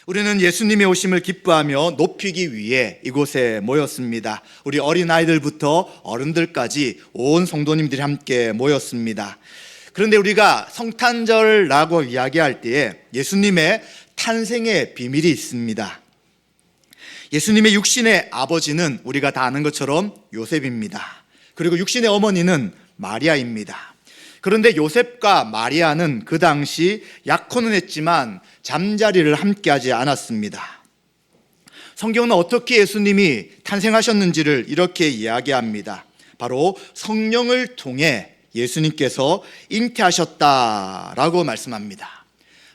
우리는 예수님의 오심을 기뻐하며 높이기 위해 이곳에 모였습니다. 우리 어린아이들부터 어른들까지 온 성도님들이 함께 모였습니다. 그런데 우리가 성탄절이라고 이야기할 때에 예수님의 탄생의 비밀이 있습니다. 예수님의 육신의 아버지는 우리가 다 아는 것처럼 요셉입니다. 그리고 육신의 어머니는 마리아입니다. 그런데 요셉과 마리아는 그 당시 약혼은 했지만 잠자리를 함께하지 않았습니다. 성경은 어떻게 예수님이 탄생하셨는지를 이렇게 이야기합니다. 바로 성령을 통해 예수님께서 잉태하셨다라고 말씀합니다.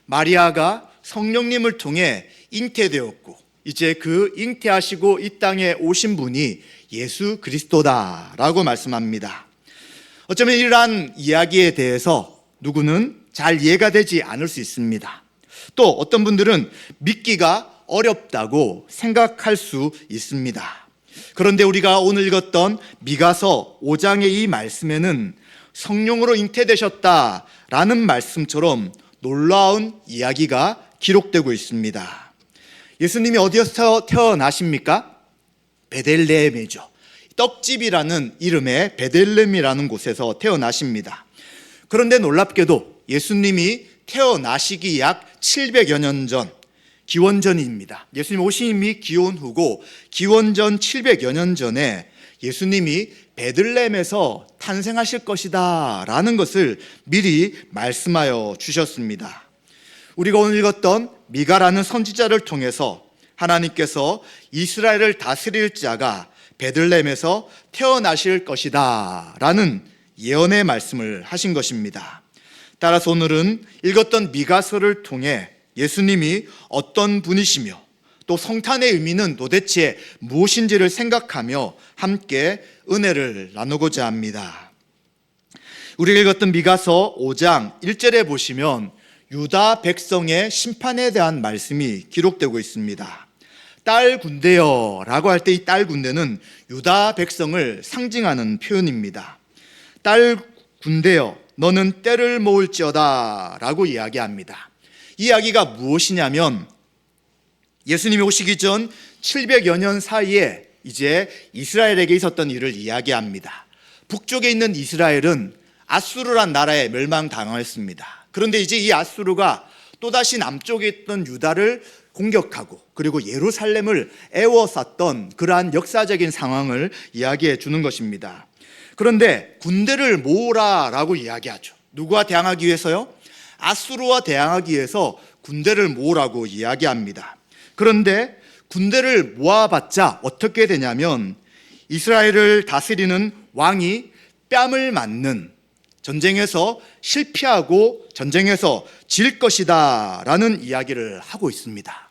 마리아가 성령님을 통해 잉태되었고 이제 그 잉태하시고 이 땅에 오신 분이 예수 그리스도다라고 말씀합니다. 어쩌면 이러한 이야기에 대해서 누구는 잘 이해가 되지 않을 수 있습니다. 또 어떤 분들은 믿기가 어렵다고 생각할 수 있습니다. 그런데 우리가 오늘 읽었던 미가서 5장의 이 말씀에는 성령으로 잉태되셨다라는 말씀처럼 놀라운 이야기가 기록되고 있습니다. 예수님이 어디에서 태어나십니까? 베들레헴이죠. 떡집이라는 이름의 베들레헴이라는 곳에서 태어나십니다. 그런데 놀랍게도 예수님이 태어나시기 약 700여 년 전, 기원전입니다. 예수님 오심이 기원 후고 기원전 700여 년 전에 예수님이 베들레헴에서 탄생하실 것이다 라는 것을 미리 말씀하여 주셨습니다. 우리가 오늘 읽었던 미가라는 선지자를 통해서 하나님께서 이스라엘을 다스릴 자가 베들레헴에서 태어나실 것이다 라는 예언의 말씀을 하신 것입니다. 따라서 오늘은 읽었던 미가서를 통해 예수님이 어떤 분이시며 또 성탄의 의미는 도대체 무엇인지를 생각하며 함께 은혜를 나누고자 합니다. 우리가 읽었던 미가서 5장 1절에 보시면 유다 백성의 심판에 대한 말씀이 기록되고 있습니다. 딸 군대여 라고 할 때 이 딸 군대는 유다 백성을 상징하는 표현입니다. 딸 군대여 너는 때를 모을지어다 라고 이야기합니다. 이 이야기가 무엇이냐면 예수님이 오시기 전 700여 년 사이에 이제 이스라엘에게 있었던 일을 이야기합니다. 북쪽에 있는 이스라엘은 아수르란 나라에 멸망당했습니다. 그런데 이제 이 아수르가 또다시 남쪽에 있던 유다를 공격하고 그리고 예루살렘을 에워쌌던 그러한 역사적인 상황을 이야기해 주는 것입니다. 그런데 군대를 모으라라고 이야기하죠. 누구와 대항하기 위해서요? 아수르와 대항하기 위해서 군대를 모으라고 이야기합니다. 그런데 군대를 모아봤자 어떻게 되냐면 이스라엘을 다스리는 왕이 뺨을 맞는 전쟁에서 실패하고 전쟁에서 질 것이다 라는 이야기를 하고 있습니다.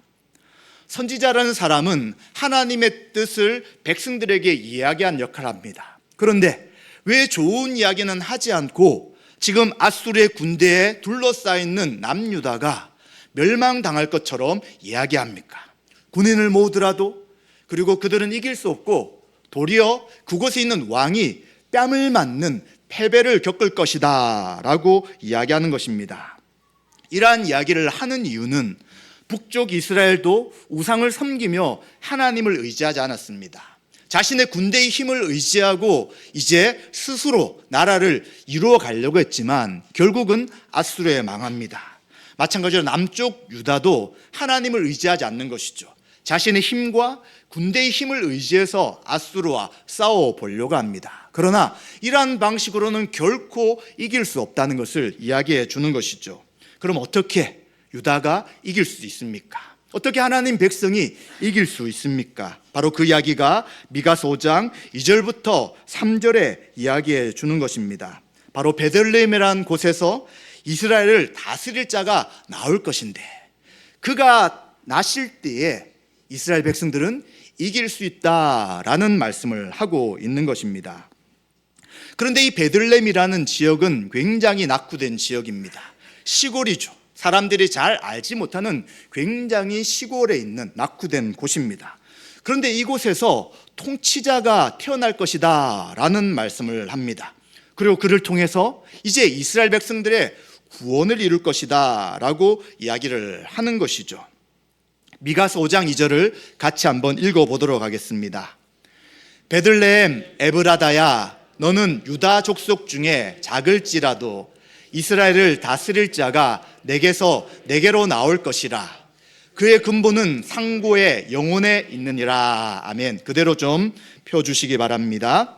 선지자라는 사람은 하나님의 뜻을 백성들에게 이야기한 역할을 합니다. 그런데 왜 좋은 이야기는 하지 않고 지금 아수르의 군대에 둘러싸여있는 남유다가 멸망당할 것처럼 이야기합니까? 군인을 모으더라도 그리고 그들은 이길 수 없고 도리어 그곳에 있는 왕이 뺨을 맞는 패배를 겪을 것이다 라고 이야기하는 것입니다. 이러한 이야기를 하는 이유는 북쪽 이스라엘도 우상을 섬기며 하나님을 의지하지 않았습니다. 자신의 군대의 힘을 의지하고 이제 스스로 나라를 이루어 가려고 했지만 결국은 아수르에 망합니다. 마찬가지로 남쪽 유다도 하나님을 의지하지 않는 것이죠. 자신의 힘과 군대의 힘을 의지해서 아수르와 싸워 보려고 합니다. 그러나 이러한 방식으로는 결코 이길 수 없다는 것을 이야기해 주는 것이죠. 그럼 어떻게 유다가 이길 수 있습니까? 어떻게 하나님 백성이 이길 수 있습니까? 바로 그 이야기가 미가서 5장 2절부터 3절에 이야기해 주는 것입니다. 바로 베들레헴이라는 곳에서 이스라엘을 다스릴 자가 나올 것인데 그가 나실 때에 이스라엘 백성들은 이길 수 있다라는 말씀을 하고 있는 것입니다. 그런데 이 베들레헴이라는 지역은 굉장히 낙후된 지역입니다. 시골이죠. 사람들이 잘 알지 못하는 굉장히 시골에 있는 낙후된 곳입니다. 그런데 이곳에서 통치자가 태어날 것이다 라는 말씀을 합니다. 그리고 그를 통해서 이제 이스라엘 백성들의 구원을 이룰 것이다 라고 이야기를 하는 것이죠. 미가서 5장 2절을 같이 한번 읽어보도록 하겠습니다. 베들레헴 에브라다야, 너는 유다 족속 중에 작을지라도 이스라엘을 다스릴 자가 내게로 나올 것이라. 그의 근본은 상고의 영혼에 있느니라. 아멘. 그대로 좀 펴주시기 바랍니다.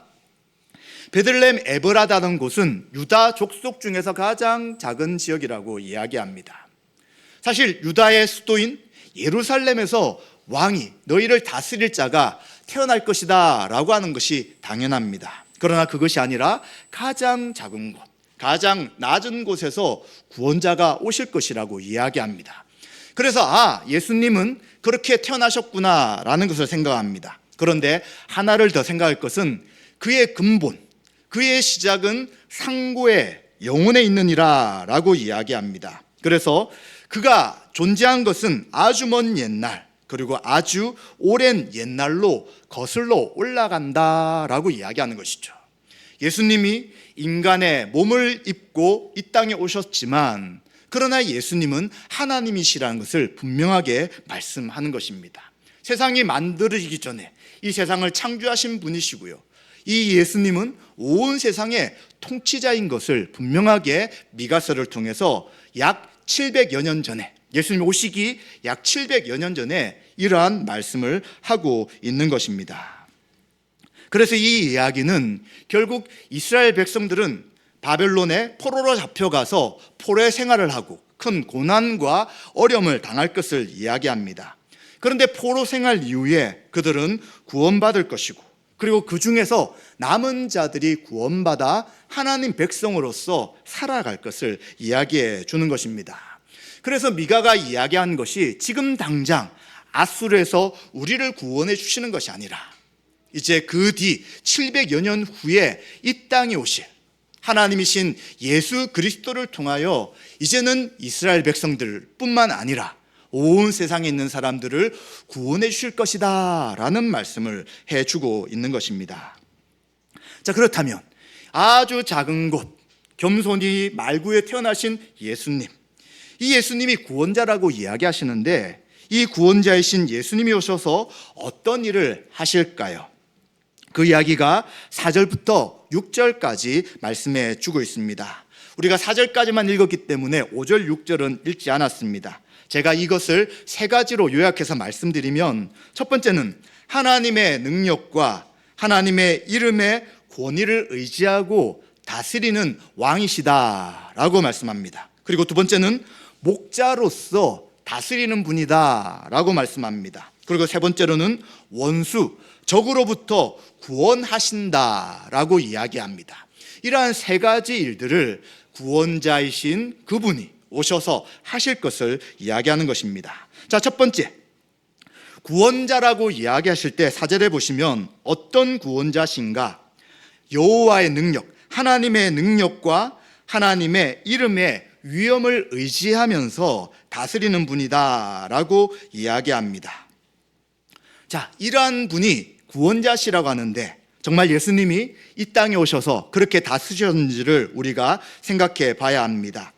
베들레헴 에브라다는 곳은 유다 족속 중에서 가장 작은 지역이라고 이야기합니다. 사실 유다의 수도인 예루살렘에서 왕이, 너희를 다스릴 자가 태어날 것이다 라고 하는 것이 당연합니다. 그러나 그것이 아니라 가장 작은 곳, 가장 낮은 곳에서 구원자가 오실 것이라고 이야기합니다. 그래서 예수님은 그렇게 태어나셨구나 라는 것을 생각합니다. 그런데 하나를 더 생각할 것은 그의 근본, 그의 시작은 상고의 영혼에 있느니라 라고 이야기합니다. 그래서 그가 존재한 것은 아주 먼 옛날, 그리고 아주 오랜 옛날로 거슬러 올라간다라고 이야기하는 것이죠. 예수님이 인간의 몸을 입고 이 땅에 오셨지만, 그러나 예수님은 하나님이시라는 것을 분명하게 말씀하는 것입니다. 세상이 만들어지기 전에 이 세상을 창조하신 분이시고요, 이 예수님은 온 세상의 통치자인 것을 분명하게 미가서를 통해서 약 700여 년 전에, 예수님 오시기 약 700여 년 전에 이러한 말씀을 하고 있는 것입니다. 그래서 이 이야기는 결국 이스라엘 백성들은 바벨론에 포로로 잡혀가서 포로의 생활을 하고 큰 고난과 어려움을 당할 것을 이야기합니다. 그런데 포로 생활 이후에 그들은 구원받을 것이고, 그리고 그 중에서 남은 자들이 구원받아 하나님 백성으로서 살아갈 것을 이야기해 주는 것입니다. 그래서 미가가 이야기한 것이 지금 당장 아수르에서 우리를 구원해 주시는 것이 아니라 이제 그 뒤 700여 년 후에 이 땅에 오실 하나님이신 예수 그리스도를 통하여 이제는 이스라엘 백성들뿐만 아니라 온 세상에 있는 사람들을 구원해 주실 것이다 라는 말씀을 해주고 있는 것입니다. 자, 그렇다면 아주 작은 곳, 겸손히 말구에 태어나신 예수님, 이 예수님이 구원자라고 이야기하시는데, 이 구원자이신 예수님이 오셔서 어떤 일을 하실까요? 그 이야기가 4절부터 6절까지 말씀해 주고 있습니다. 우리가 4절까지만 읽었기 때문에 5절, 6절은 읽지 않았습니다. 제가 이것을 세 가지로 요약해서 말씀드리면, 첫 번째는 하나님의 능력과 하나님의 이름의 권위를 의지하고 다스리는 왕이시다라고 말씀합니다. 그리고 두 번째는 목자로서 다스리는 분이다라고 말씀합니다. 그리고 세 번째로는 원수, 적으로부터 구원하신다라고 이야기합니다. 이러한 세 가지 일들을 구원자이신 그분이 오셔서 하실 것을 이야기하는 것입니다. 자, 첫 번째, 구원자라고 이야기하실 때 4절에 보시면 어떤 구원자신가? 여호와의 능력, 하나님의 능력과 하나님의 이름의 위엄을 의지하면서 다스리는 분이다라고 이야기합니다. 자, 이러한 분이 구원자시라고 하는데 정말 예수님이 이 땅에 오셔서 그렇게 다스리셨는지를 우리가 생각해 봐야 합니다.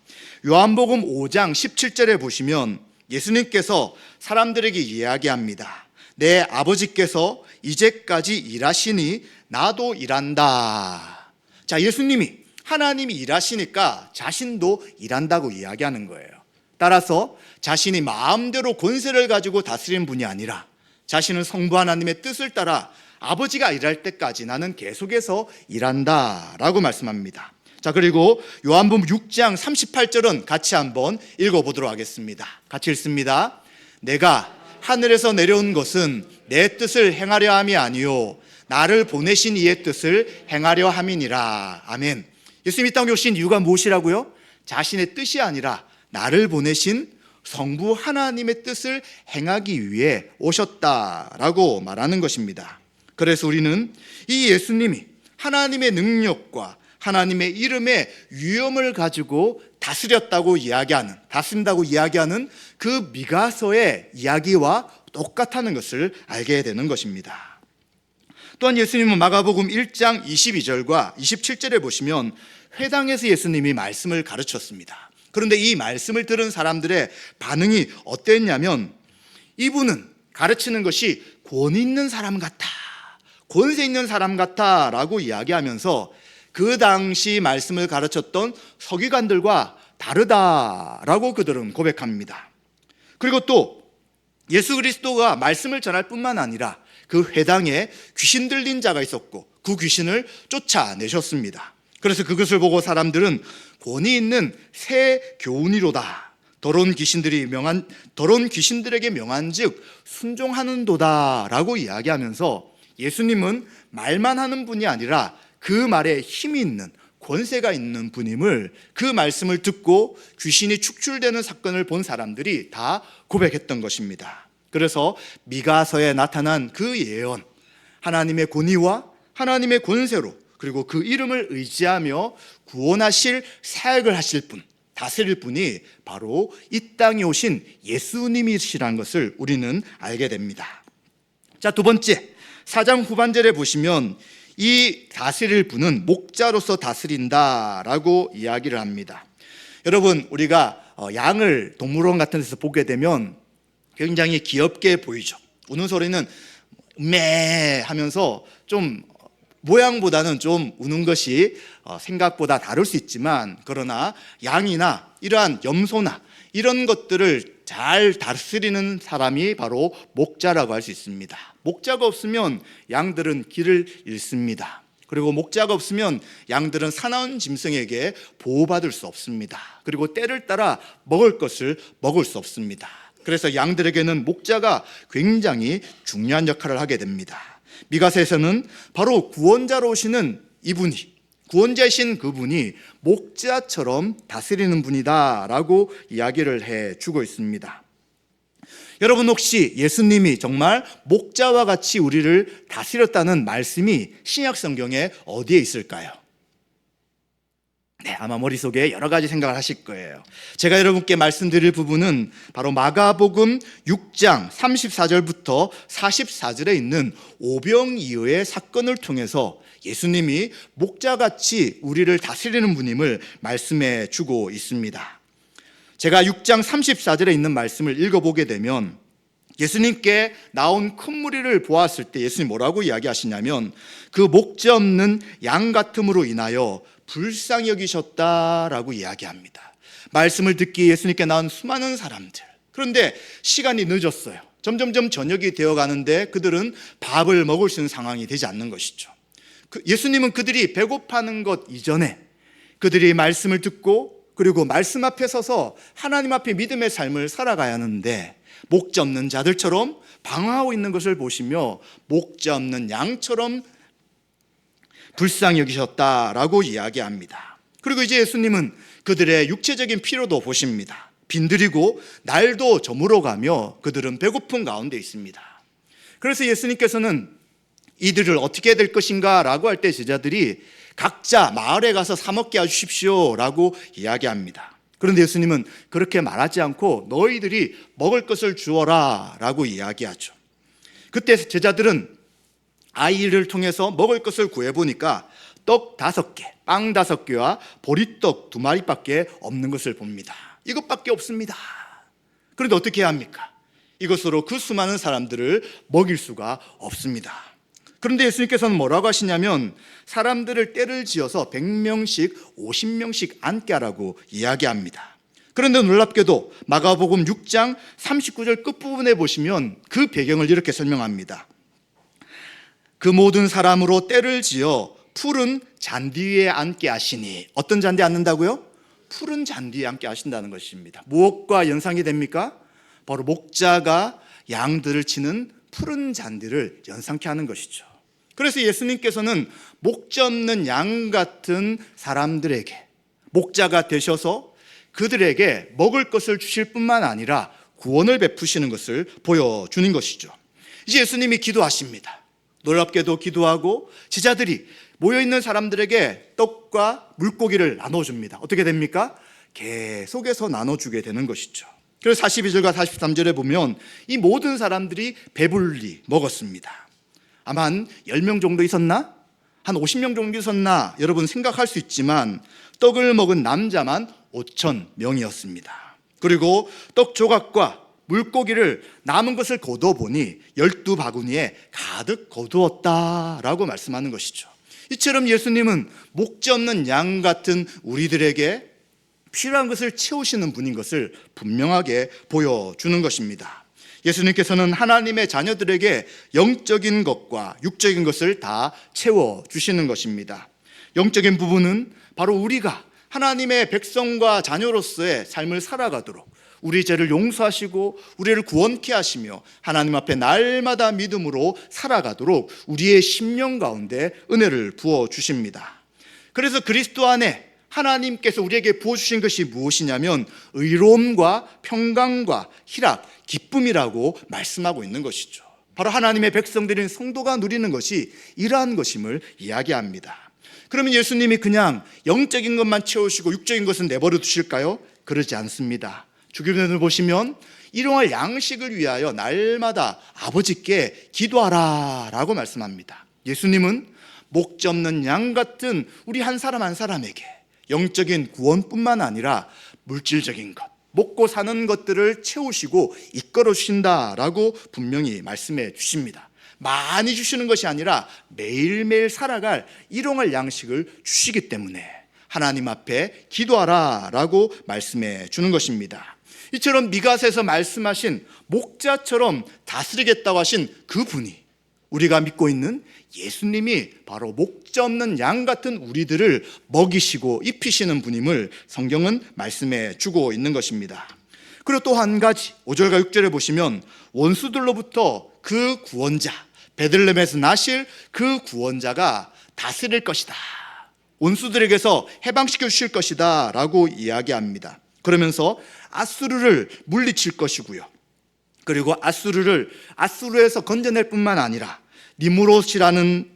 요한복음 5장 17절에 보시면 예수님께서 사람들에게 이야기합니다. 내 아버지께서 이제까지 일하시니 나도 일한다. 자, 예수님이 하나님이 일하시니까 자신도 일한다고 이야기하는 거예요. 따라서 자신이 마음대로 권세를 가지고 다스리는 분이 아니라 자신은 성부 하나님의 뜻을 따라 아버지가 일할 때까지 나는 계속해서 일한다라고 말씀합니다. 자, 그리고 요한복음 6장 38절은 같이 한번 읽어보도록 하겠습니다. 같이 읽습니다. 내가 하늘에서 내려온 것은 내 뜻을 행하려 함이 아니요 나를 보내신 이의 뜻을 행하려 함이니라. 아멘. 예수님이 이 땅에 오신 이유가 무엇이라고요? 자신의 뜻이 아니라 나를 보내신 성부 하나님의 뜻을 행하기 위해 오셨다라고 말하는 것입니다. 그래서 우리는 이 예수님이 하나님의 능력과 하나님의 이름의 위엄을 가지고 다스린다고 이야기하는 그 미가서의 이야기와 똑같다는 것을 알게 되는 것입니다. 또한 예수님은 마가복음 1장 22절과 27절에 보시면 회당에서 예수님이 말씀을 가르쳤습니다. 그런데 이 말씀을 들은 사람들의 반응이 어땠냐면 이분은 가르치는 것이 권위 있는 사람 같아, 권세 있는 사람 같아 라고 이야기하면서 그 당시 말씀을 가르쳤던 서기관들과 다르다라고 그들은 고백합니다. 그리고 또 예수 그리스도가 말씀을 전할 뿐만 아니라 그 회당에 귀신 들린 자가 있었고 그 귀신을 쫓아내셨습니다. 그래서 그것을 보고 사람들은 권위 있는 새 교훈이로다, 더러운 귀신들에게 명한즉 순종하는도다 라고 이야기하면서 예수님은 말만 하는 분이 아니라 그 말에 힘이 있는, 권세가 있는 분임을, 그 말씀을 듣고 귀신이 축출되는 사건을 본 사람들이 다 고백했던 것입니다. 그래서 미가서에 나타난 그 예언, 하나님의 권위와 하나님의 권세로, 그리고 그 이름을 의지하며 구원하실 사역을 하실 분, 다스릴 분이 바로 이 땅에 오신 예수님이시라는 것을 우리는 알게 됩니다. 자, 두 번째, 4장 후반절에 보시면 이 다스릴 분은 목자로서 다스린다라고 이야기를 합니다. 여러분, 우리가 양을 동물원 같은 데서 보게 되면 굉장히 귀엽게 보이죠. 우는 소리는 매 하면서 좀 모양보다는 좀 우는 것이 생각보다 다를 수 있지만, 그러나 양이나 이러한 염소나 이런 것들을 잘 다스리는 사람이 바로 목자라고 할 수 있습니다. 목자가 없으면 양들은 길을 잃습니다. 그리고 목자가 없으면 양들은 사나운 짐승에게 보호받을 수 없습니다. 그리고 때를 따라 먹을 것을 먹을 수 없습니다. 그래서 양들에게는 목자가 굉장히 중요한 역할을 하게 됩니다. 미가서에서는 바로 구원자로 오시는 이분이, 구원자이신 그분이 목자처럼 다스리는 분이다라고 이야기를 해주고 있습니다. 여러분, 혹시 예수님이 정말 목자와 같이 우리를 다스렸다는 말씀이 신약 성경에 어디에 있을까요? 네, 아마 머릿속에 여러 가지 생각을 하실 거예요. 제가 여러분께 말씀드릴 부분은 바로 마가복음 6장 34절부터 44절에 있는 오병이어의 사건을 통해서 예수님이 목자같이 우리를 다스리는 분임을 말씀해 주고 있습니다. 제가 6장 34절에 있는 말씀을 읽어보게 되면 예수님께 나온 큰 무리를 보았을 때 예수님 뭐라고 이야기하시냐면 그 목자 없는 양 같음으로 인하여 불쌍히 여기셨다라고 이야기합니다. 말씀을 듣기 예수님께 나온 수많은 사람들, 그런데 시간이 늦었어요. 점점점 저녁이 되어가는데 그들은 밥을 먹을 수 있는 상황이 되지 않는 것이죠. 예수님은 그들이 배고파하는 것 이전에 그들이 말씀을 듣고 그리고 말씀 앞에 서서 하나님 앞에 믿음의 삶을 살아가야 하는데 목자 없는 자들처럼 방황하고 있는 것을 보시며 목자 없는 양처럼 불쌍히 여기셨다라고 이야기합니다. 그리고 이제 예수님은 그들의 육체적인 필요도 보십니다. 빈들이고 날도 저물어가며 그들은 배고픈 가운데 있습니다. 그래서 예수님께서는 이들을 어떻게 해야 될 것인가 라고 할 때 제자들이 각자 마을에 가서 사 먹게 해주십시오 라고 이야기합니다. 그런데 예수님은 그렇게 말하지 않고 너희들이 먹을 것을 주어라 라고 이야기하죠. 그때 제자들은 아이를 통해서 먹을 것을 구해보니까 떡 5개, 빵 5개와 보리떡 2마리밖에 없는 것을 봅니다. 이것밖에 없습니다. 그런데 어떻게 해야 합니까? 이것으로 그 수많은 사람들을 먹일 수가 없습니다. 그런데 예수님께서는 뭐라고 하시냐면 사람들을 떼를 지어서 100명씩 50명씩 앉게 하라고 이야기합니다. 그런데 놀랍게도 마가복음 6장 39절 끝부분에 보시면 그 배경을 이렇게 설명합니다. 그 모든 사람으로 떼를 지어 푸른 잔디 위에 앉게 하시니. 어떤 잔디에 앉는다고요? 푸른 잔디 위에 앉게 하신다는 것입니다. 무엇과 연상이 됩니까? 바로 목자가 양들을 치는 푸른 잔디를 연상케 하는 것이죠. 그래서 예수님께서는 목자 없는 양 같은 사람들에게 목자가 되셔서 그들에게 먹을 것을 주실 뿐만 아니라 구원을 베푸시는 것을 보여주는 것이죠. 이제 예수님이 기도하십니다. 놀랍게도 기도하고 제자들이 모여있는 사람들에게 떡과 물고기를 나눠줍니다. 어떻게 됩니까? 계속해서 나눠주게 되는 것이죠. 그래서 42절과 43절에 보면 이 모든 사람들이 배불리 먹었습니다. 아마 한 10명 정도 있었나? 한 50명 정도 있었나? 여러분 생각할 수 있지만 떡을 먹은 남자만 5,000명이었습니다. 그리고 떡 조각과 물고기를 남은 것을 거두어보니 12바구니에 가득 거두었다라고 말씀하는 것이죠. 이처럼 예수님은 목재 없는 양 같은 우리들에게 필요한 것을 채우시는 분인 것을 분명하게 보여주는 것입니다. 예수님께서는 하나님의 자녀들에게 영적인 것과 육적인 것을 다 채워주시는 것입니다. 영적인 부분은 바로 우리가 하나님의 백성과 자녀로서의 삶을 살아가도록 우리 죄를 용서하시고 우리를 구원케 하시며 하나님 앞에 날마다 믿음으로 살아가도록 우리의 심령 가운데 은혜를 부어주십니다. 그래서 그리스도 안에 하나님께서 우리에게 부어주신 것이 무엇이냐면 의로움과 평강과 희락, 기쁨이라고 말씀하고 있는 것이죠. 바로 하나님의 백성들인 성도가 누리는 것이 이러한 것임을 이야기합니다. 그러면 예수님이 그냥 영적인 것만 채우시고 육적인 것은 내버려 두실까요? 그러지 않습니다. 주기도문을 보시면 일용할 양식을 위하여 날마다 아버지께 기도하라 라고 말씀합니다. 예수님은 목재 없는 양 같은 우리 한 사람 한 사람에게 영적인 구원뿐만 아니라 물질적인 것, 먹고 사는 것들을 채우시고 이끌어 주신다라고 분명히 말씀해 주십니다. 많이 주시는 것이 아니라 매일매일 살아갈 일용할 양식을 주시기 때문에 하나님 앞에 기도하라라고 말씀해 주는 것입니다. 이처럼 미가서에서 말씀하신 목자처럼 다스리겠다고 하신 그분이 우리가 믿고 있는 예수님이 바로 목재 없는 양 같은 우리들을 먹이시고 입히시는 분임을 성경은 말씀해 주고 있는 것입니다. 그리고 또 한 가지 5절과 6절에 보시면 원수들로부터 그 구원자, 베들레헴에서 나실 그 구원자가 다스릴 것이다, 원수들에게서 해방시켜 주실 것이다 라고 이야기합니다. 그러면서 아수르를 물리칠 것이고요, 그리고 아수르에서 건져낼 뿐만 아니라 니무롯이라는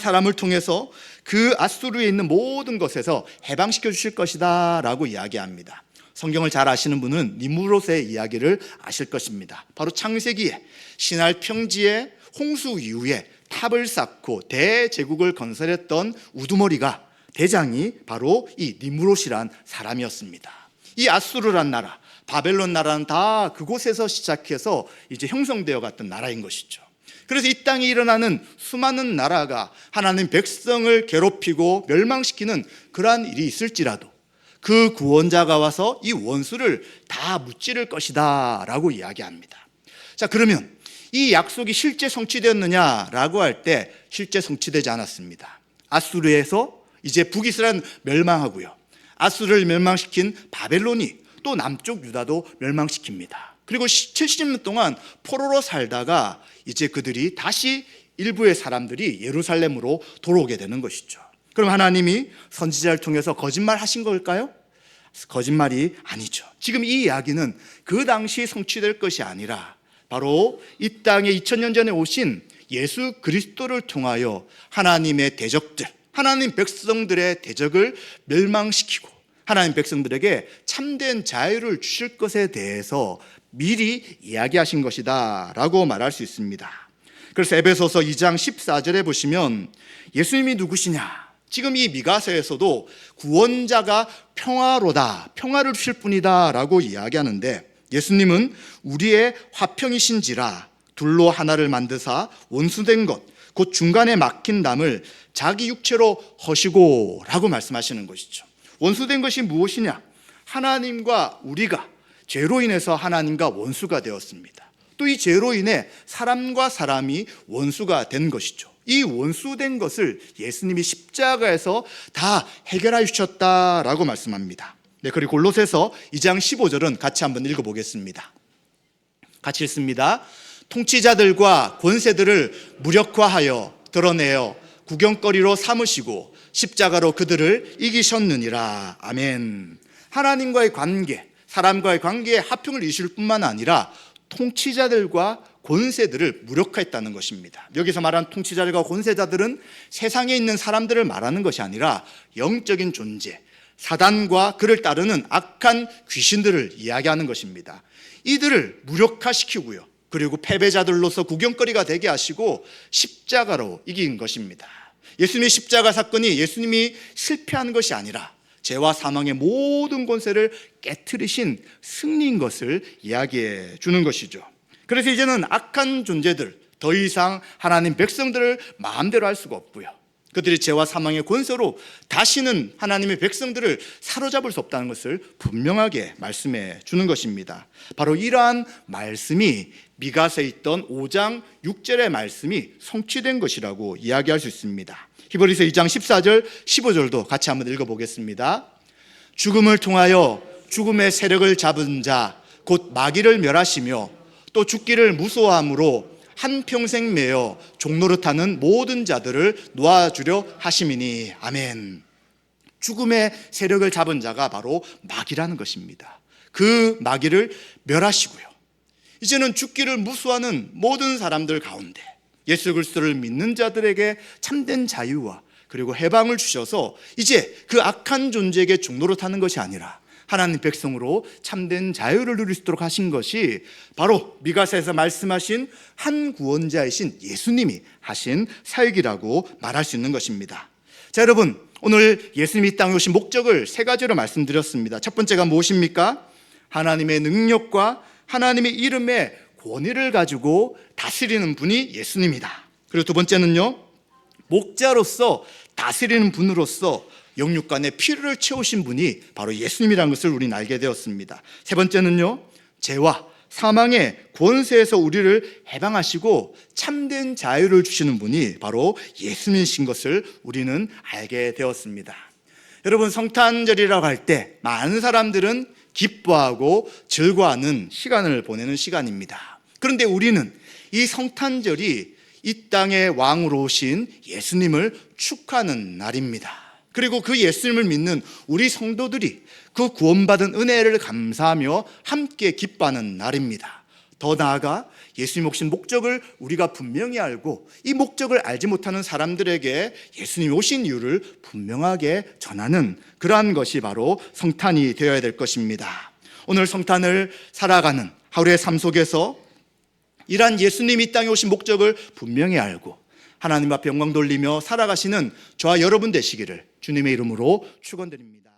사람을 통해서 그 아수르에 있는 모든 것에서 해방시켜 주실 것이다 라고 이야기합니다. 성경을 잘 아시는 분은 니무롯의 이야기를 아실 것입니다. 바로 창세기에 시날 평지에 홍수 이후에 탑을 쌓고 대제국을 건설했던 우두머리가 대장이 바로 이 니무롯이란 사람이었습니다. 이 아수르란 나라, 바벨론 나라는 다 그곳에서 시작해서 이제 형성되어 갔던 나라인 것이죠. 그래서 이 땅에 일어나는 수많은 나라가 하나님 백성을 괴롭히고 멸망시키는 그러한 일이 있을지라도 그 구원자가 와서 이 원수를 다 무찌를 것이다 라고 이야기합니다. 자, 그러면 이 약속이 실제 성취되었느냐라고 할 때 실제 성취되지 않았습니다. 아수르에서 이제 북이스라엘 멸망하고요, 아수르를 멸망시킨 바벨론이 또 남쪽 유다도 멸망시킵니다. 그리고 70년 동안 포로로 살다가 이제 그들이 다시 일부의 사람들이 예루살렘으로 돌아오게 되는 것이죠. 그럼 하나님이 선지자를 통해서 거짓말 하신 걸까요? 거짓말이 아니죠. 지금 이 이야기는 그 당시 성취될 것이 아니라 바로 이 땅에 2000년 전에 오신 예수 그리스도를 통하여 하나님의 대적들, 하나님 백성들의 대적을 멸망시키고 하나님 백성들에게 참된 자유를 주실 것에 대해서 미리 이야기하신 것이다 라고 말할 수 있습니다. 그래서 에베소서 2장 14절에 보시면 예수님이 누구시냐, 지금 이 미가서에서도 구원자가 평화로다, 평화를 주실 분이다 라고 이야기하는데, 예수님은 우리의 화평이신지라 둘로 하나를 만드사 원수된 것 곧 중간에 막힌 담을 자기 육체로 허시고 라고 말씀하시는 것이죠. 원수된 것이 무엇이냐? 하나님과 우리가 죄로 인해서 하나님과 원수가 되었습니다. 또 이 죄로 인해 사람과 사람이 원수가 된 것이죠. 이 원수된 것을 예수님이 십자가에서 다 해결해 주셨다라고 말씀합니다. 네, 그리고 골로새서 2장 15절은 같이 한번 읽어보겠습니다. 같이 읽습니다. 통치자들과 권세들을 무력화하여 드러내어 구경거리로 삼으시고 십자가로 그들을 이기셨느니라. 아멘. 하나님과의 관계, 사람과의 관계에 화평을 이루실 뿐만 아니라 통치자들과 권세들을 무력화했다는 것입니다. 여기서 말하는 통치자들과 권세자들은 세상에 있는 사람들을 말하는 것이 아니라 영적인 존재, 사단과 그를 따르는 악한 귀신들을 이야기하는 것입니다. 이들을 무력화시키고요, 그리고 패배자들로서 구경거리가 되게 하시고 십자가로 이긴 것입니다. 예수님의 십자가 사건이 예수님이 실패한 것이 아니라 죄와 사망의 모든 권세를 깨트리신 승리인 것을 이야기해 주는 것이죠. 그래서 이제는 악한 존재들, 더 이상 하나님 백성들을 마음대로 할 수가 없고요, 그들이 죄와 사망의 권세로 다시는 하나님의 백성들을 사로잡을 수 없다는 것을 분명하게 말씀해 주는 것입니다. 바로 이러한 말씀이 미가서에 있던 5장 6절의 말씀이 성취된 것이라고 이야기할 수 있습니다. 히브리서 2장 14절 15절도 같이 한번 읽어보겠습니다. 죽음을 통하여 죽음의 세력을 잡은 자 곧 마귀를 멸하시며 또 죽기를 무서워함으로 한평생 매여 종노릇하는 모든 자들을 놓아주려 하심이니. 아멘. 죽음의 세력을 잡은 자가 바로 마귀라는 것입니다. 그 마귀를 멸하시고요, 이제는 죽기를 무서워하는 모든 사람들 가운데 예수 그리스도를 믿는 자들에게 참된 자유와 그리고 해방을 주셔서 이제 그 악한 존재에게 종노릇하는 것이 아니라 하나님 백성으로 참된 자유를 누릴 수 있도록 하신 것이 바로 미가서에서 말씀하신 한 구원자이신 예수님이 하신 사역이라고 말할 수 있는 것입니다. 자, 여러분, 오늘 예수님이 이 땅에 오신 목적을 세 가지로 말씀드렸습니다. 첫 번째가 무엇입니까? 하나님의 능력과 하나님의 이름의 권위를 가지고 다스리는 분이 예수님이다. 그리고 두 번째는요, 목자로서 다스리는 분으로서 영육간의 피를 채우신 분이 바로 예수님이라는 것을 우리는 알게 되었습니다. 세 번째는요, 죄와 사망의 권세에서 우리를 해방하시고 참된 자유를 주시는 분이 바로 예수님이신 것을 우리는 알게 되었습니다. 여러분, 성탄절이라고 할 때 많은 사람들은 기뻐하고 즐거워하는 시간을 보내는 시간입니다. 그런데 우리는 이 성탄절이 이 땅의 왕으로 오신 예수님을 축하하는 날입니다. 그리고 그 예수님을 믿는 우리 성도들이 그 구원받은 은혜를 감사하며 함께 기뻐하는 날입니다. 더 나아가 예수님 오신 목적을 우리가 분명히 알고 이 목적을 알지 못하는 사람들에게 예수님이 오신 이유를 분명하게 전하는 그러한 것이 바로 성탄이 되어야 될 것입니다. 오늘 성탄을 살아가는 하루의 삶 속에서 이러한 예수님이 이 땅에 오신 목적을 분명히 알고 하나님 앞에 영광 돌리며 살아가시는 저와 여러분 되시기를 주님의 이름으로 축원드립니다.